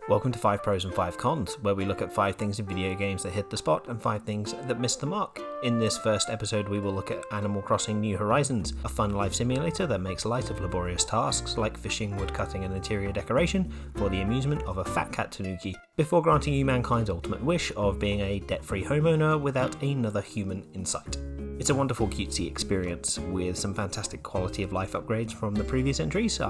Welcome to 5 Pros and 5 Cons, where we look at 5 things in video games that hit the spot and 5 things that missed the mark. In this first episode we will look at Animal Crossing New Horizons, a fun life simulator that makes light of laborious tasks like fishing, woodcutting and interior decoration for the amusement of a fat cat tanuki, before granting you mankind's ultimate wish of being a debt-free homeowner without another human in sight. It's a wonderful cutesy experience with some fantastic quality of life upgrades from the previous entries.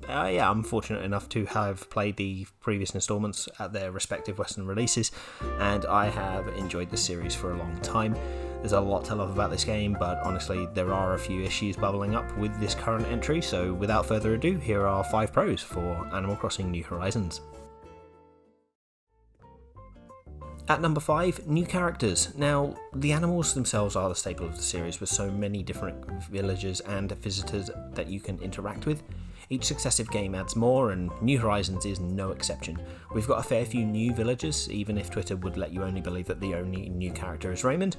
I'm fortunate enough to have played the previous installments at their respective Western releases, and I have enjoyed this series for a long time. There's a lot to love about this game, but honestly there are a few issues bubbling up with this current entry, so without further ado, here are 5 pros for Animal Crossing New Horizons. At number 5, new characters. Now, the animals themselves are the staple of the series, with so many different villagers and visitors that you can interact with. Each successive game adds more, and New Horizons is no exception. We've got a fair few new villagers, even if Twitter would let you only believe that the only new character is Raymond,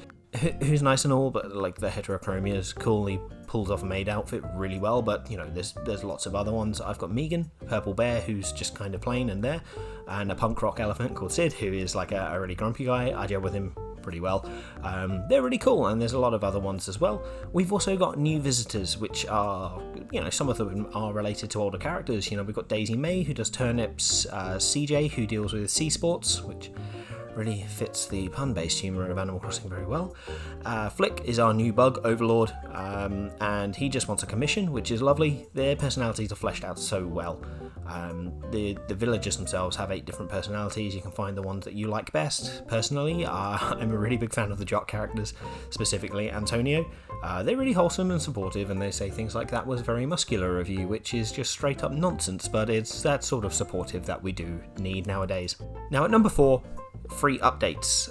who's nice and all, but like the heterochromia coolly pulls off a maid outfit really well, but you know, there's lots of other ones. I've got Megan, a purple bear who's just kind of plain and there, and a punk rock elephant called Sid, who is like a really grumpy guy. I deal with him pretty well. They're really cool, and there's a lot of other ones as well. We've also got new visitors, which are, you know, some of them are related to older characters. You know, we've got Daisy May, who does turnips, CJ, who deals with sea sports, which really fits the pun-based humour of Animal Crossing very well. Flick is our new bug overlord, and he just wants a commission, which is lovely. Their personalities are fleshed out so well. The villagers themselves have 8 different personalities. You can find the ones that you like best. Personally, I'm a really big fan of the jock characters, specifically Antonio. They're really wholesome and supportive, and they say things like, "That was very muscular of you," which is just straight up nonsense, but it's that sort of supportive that we do need nowadays. Now at number 4, free updates.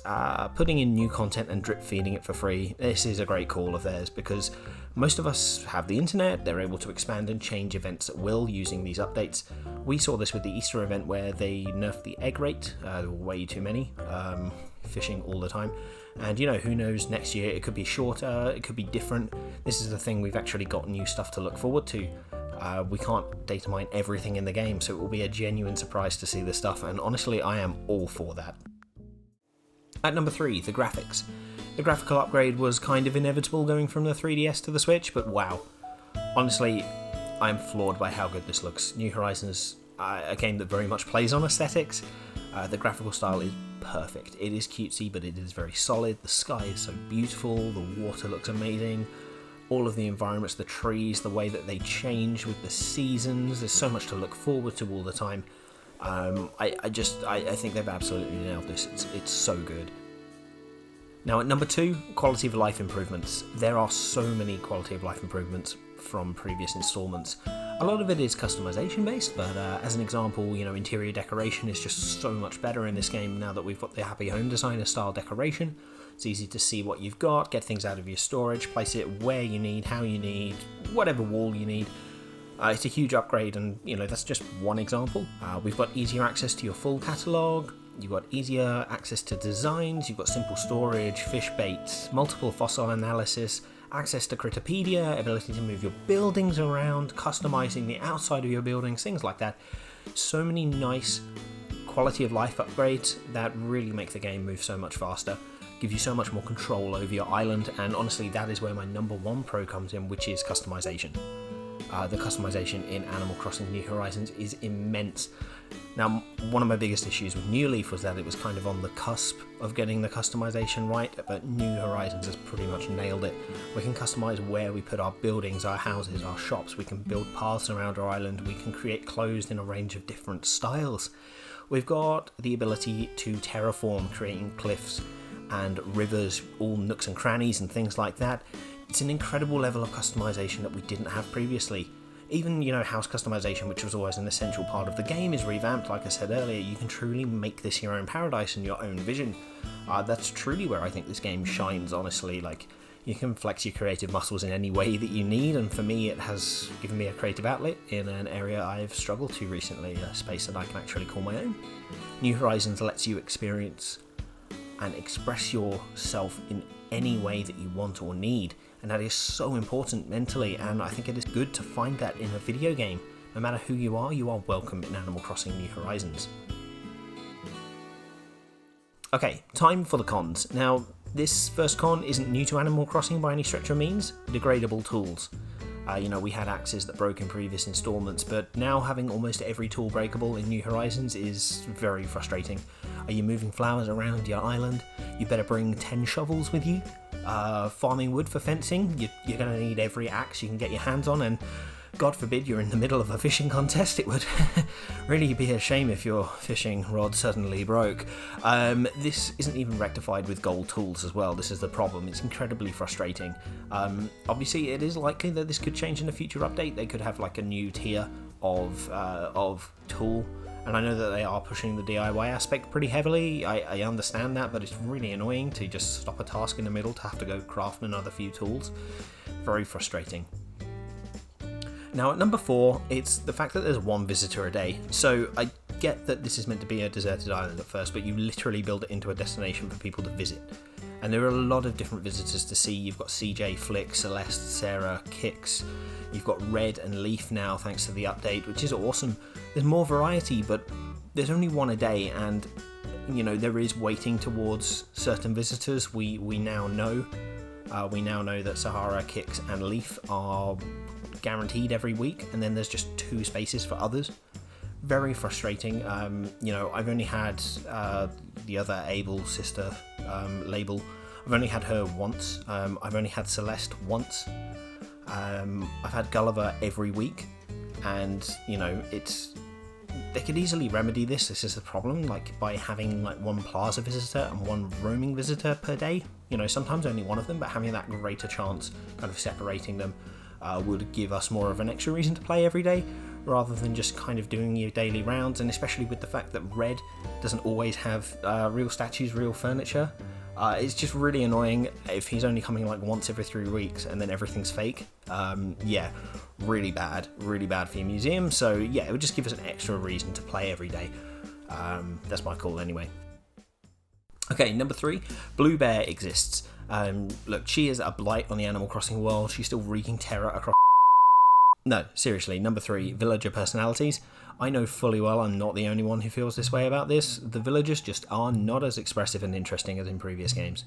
Putting in new content and drip feeding it for free. This is a great call of theirs, because most of us have the internet. They're able to expand and change events at will using these updates. We saw this with the Easter event, where they nerfed the egg rate. There were way too many, fishing all the time. And you know, who knows, next year it could be shorter, it could be different. This is the thing, we've actually got new stuff to look forward to. We can't data mine everything in the game, so it will be a genuine surprise to see this stuff, and honestly I am all for that. At number 3, the graphics. The graphical upgrade was kind of inevitable going from the 3DS to the Switch, but wow. Honestly, I'm floored by how good this looks. New Horizons, a game that very much plays on aesthetics. The graphical style is perfect. It is cutesy, but it is very solid. The sky is so beautiful, the water looks amazing. All of the environments, the trees, the way that they change with the seasons, there's so much to look forward to all the time. I think they've absolutely nailed this. It's so good. Now at number 2, quality of life improvements. There are so many quality of life improvements from previous installments. A lot of it is customization based, but as an example, you know, interior decoration is just so much better in this game now that we've got the Happy Home Designer style decoration. It's easy to see what you've got, get things out of your storage, place it where you need, how you need, whatever wall you need. It's a huge upgrade, and you know, that's just one example. We've got easier access to your full catalogue, you've got easier access to designs, you've got simple storage, fish baits, multiple fossil analysis, access to Critterpedia, ability to move your buildings around, customizing the outside of your buildings, things like that. So many nice quality of life upgrades that really make the game move so much faster, give you so much more control over your island, and honestly that is where my number 1 pro comes in, which is customization. The customization in Animal Crossing New Horizons is immense. Now, one of my biggest issues with New Leaf was that it was kind of on the cusp of getting the customization right, but New Horizons has pretty much nailed it. We can customize where we put our buildings, our houses, our shops, we can build paths around our island, we can create clothes in a range of different styles. We've got the ability to terraform, creating cliffs and rivers, all nooks and crannies and things like that. It's an incredible level of customization that we didn't have previously. Even, you know, house customization, which was always an essential part of the game, is revamped. Like I said earlier, you can truly make this your own paradise and your own vision. That's truly where I think this game shines, honestly. Like, you can flex your creative muscles in any way that you need, and for me it has given me a creative outlet in an area I've struggled to recently, a space that I can actually call my own. New Horizons lets you experience and express yourself in any way that you want or need, and that is so important mentally, and I think it is good to find that in a video game. No matter who you are welcome in Animal Crossing New Horizons. Okay, time for the cons. Now, this first con isn't new to Animal Crossing by any stretch of means. Degradable tools. We had axes that broke in previous installments, but now having almost every tool breakable in New Horizons is very frustrating. Are you moving flowers around your island? You better bring 10 shovels with you. Farming wood for fencing, you're going to need every axe you can get your hands on, and God forbid you're in the middle of a fishing contest. It would really be a shame if your fishing rod suddenly broke. This isn't even rectified with gold tools as well. This is the problem. It's incredibly frustrating. Obviously, it is likely that this could change in a future update. They could have like a new tier of tool. And I know that they are pushing the DIY aspect pretty heavily. I understand that, but it's really annoying to just stop a task in the middle to have to go craft another few tools. Very frustrating. Now at number 4, it's the fact that there's one visitor a day. So I get that this is meant to be a deserted island at first, but you literally build it into a destination for people to visit. And there are a lot of different visitors to see. You've got CJ, Flick, Celeste, Sarah, Kix. You've got Red and Leaf now thanks to the update, which is awesome. There's more variety, but there's only one a day, and there is waiting towards certain visitors. We now know that Sahara, Kix and Leaf are guaranteed every week, and then there's just 2 spaces for others. Very frustrating. I've only had the other Able sister label. I've only had her once. I've only had Celeste once. I've had Gulliver every week, and they could easily remedy this. This is the problem, like by having like one plaza visitor and one roaming visitor per day. Sometimes only one of them, but having that greater chance, kind of separating them, would give us more of an extra reason to play every day, rather than just kind of doing your daily rounds. And especially with the fact that Red doesn't always have real statues, real furniture. It's just really annoying if he's only coming like once every 3 weeks and then everything's fake. Really bad for your museum. So yeah, it would just give us an extra reason to play every day. That's my call anyway. Okay, number 3, Blue Bear exists. Look, she is a blight on the Animal Crossing world. She's still wreaking terror across... No, seriously, number 3, villager personalities. I know fully well I'm not the only one who feels this way about this. The villagers just are not as expressive and interesting as in previous games.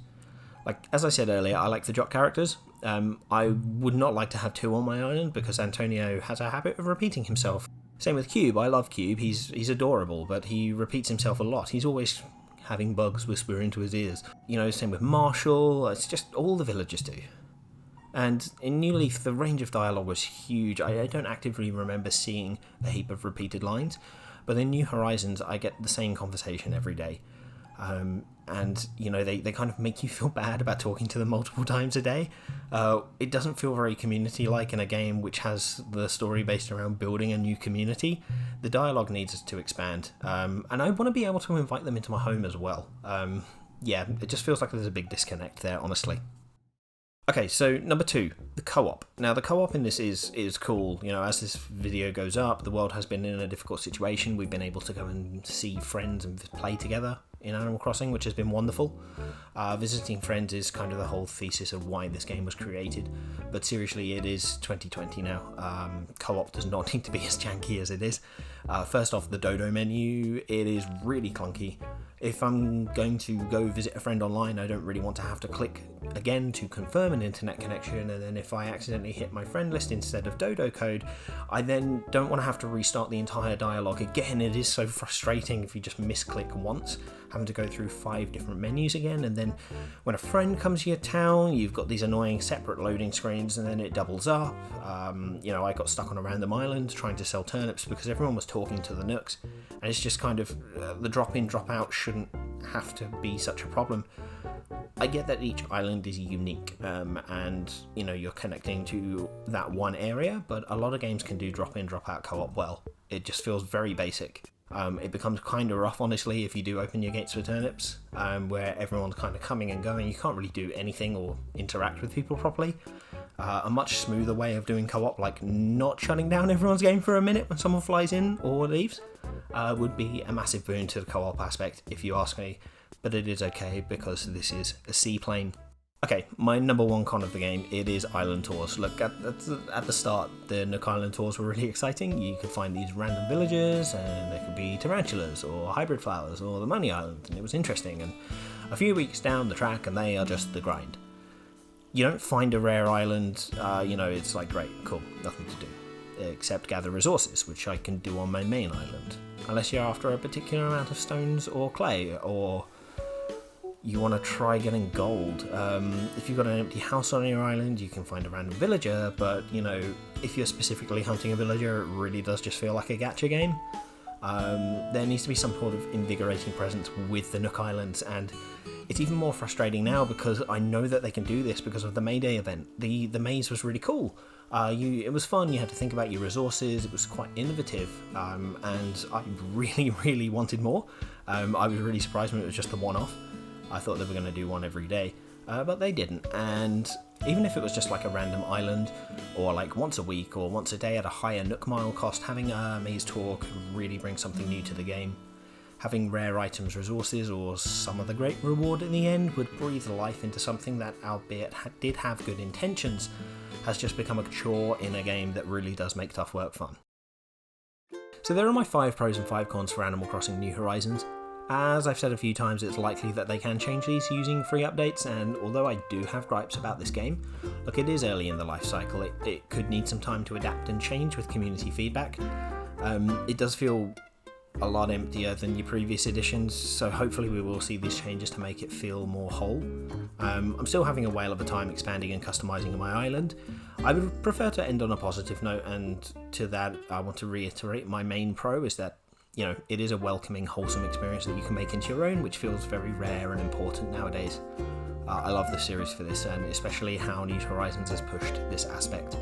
Like, as I said earlier, I like the jock characters. I would not like to have 2 on my island because Antonio has a habit of repeating himself. Same with Cube. I love Cube. He's adorable, but he repeats himself a lot. He's always having bugs whisper into his ears. Same with Marshall. It's just all the villagers do. And in New Leaf, the range of dialogue was huge. I don't actively remember seeing a heap of repeated lines, but in New Horizons, I get the same conversation every day. They kind of make you feel bad about talking to them multiple times a day. It doesn't feel very community-like in a game which has the story based around building a new community. The dialogue needs to expand, and I want to be able to invite them into my home as well. It just feels like there's a big disconnect there, honestly. Okay, so number 2, the co-op. Now, the co-op in this is cool. As this video goes up, the world has been in a difficult situation. We've been able to go and see friends and play together in Animal Crossing, which has been wonderful. Visiting friends is kind of the whole thesis of why this game was created. But seriously, it is 2020 now. Co-op does not need to be as janky as it is. First off, the Dodo menu, it is really clunky. If I'm going to go visit a friend online, I don't really want to have to click again to confirm an internet connection, and then if I accidentally hit my friend list instead of Dodo code, I then don't want to have to restart the entire dialogue again. It is so frustrating if you just misclick once, having to go through 5 different menus again, and then when a friend comes to your town, you've got these annoying separate loading screens, and then it doubles up. I got stuck on a random island trying to sell turnips because everyone was talking to the Nooks, and it's just kind of the drop in, drop out shouldn't have to be such a problem. I get that each island is unique, and you're connecting to that one area, but a lot of games can do drop in, drop out co-op well. It just feels very basic. It becomes kind of rough, honestly, if you do open your gates for turnips, where everyone's kind of coming and going. You can't really do anything or interact with people properly. A much smoother way of doing co-op, like not shutting down everyone's game for a minute when someone flies in or leaves, would be a massive boon to the co-op aspect, if you ask me. But it is okay because this is a seaplane. Okay, my number one con of the game, it is island tours. Look, at the start, the Nook Island tours were really exciting. You could find these random villages, and there could be tarantulas, or hybrid flowers, or the Money Island, and it was interesting. And a few weeks down the track, and they are just the grind. You don't find a rare island, it's like, great, cool, nothing to do, except gather resources, which I can do on my main island. Unless you're after a particular amount of stones or clay, or you want to try getting gold. If you've got an empty house on your island, you can find a random villager, but, if you're specifically hunting a villager, it really does just feel like a gacha game. There needs to be some sort of invigorating presence with the Nook Islands, and it's even more frustrating now because I know that they can do this because of the May Day event. The maze was really cool. It was fun, you had to think about your resources, it was quite innovative, and I really, really wanted more. I was really surprised when it was just a one-off. I thought they were going to do one every day, but they didn't, and even if it was just like a random island, or like once a week or once a day at a higher Nook Mile cost, having a maze tour could really bring something new to the game. Having rare items, resources, or some of the great reward in the end would breathe life into something that, albeit did have good intentions, has just become a chore in a game that really does make tough work fun. So there are my 5 pros and 5 cons for Animal Crossing New Horizons. As I've said a few times, it's likely that they can change these using free updates, and although I do have gripes about this game, look, it is early in the life cycle, it could need some time to adapt and change with community feedback. It does feel a lot emptier than your previous editions, so hopefully we will see these changes to make it feel more whole. I'm still having a whale of a time expanding and customising my island. I would prefer to end on a positive note, and to that I want to reiterate my main pro is that it is a welcoming, wholesome experience that you can make into your own, which feels very rare and important nowadays. I love the series for this, and especially how New Horizons has pushed this aspect.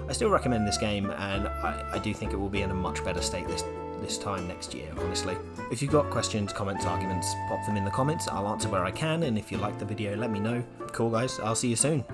I still recommend this game, and I do think it will be in a much better state this time next year, honestly. If you've got questions, comments, arguments, pop them in the comments. I'll answer where I can, and if you like the video, let me know. Cool guys, I'll see you soon.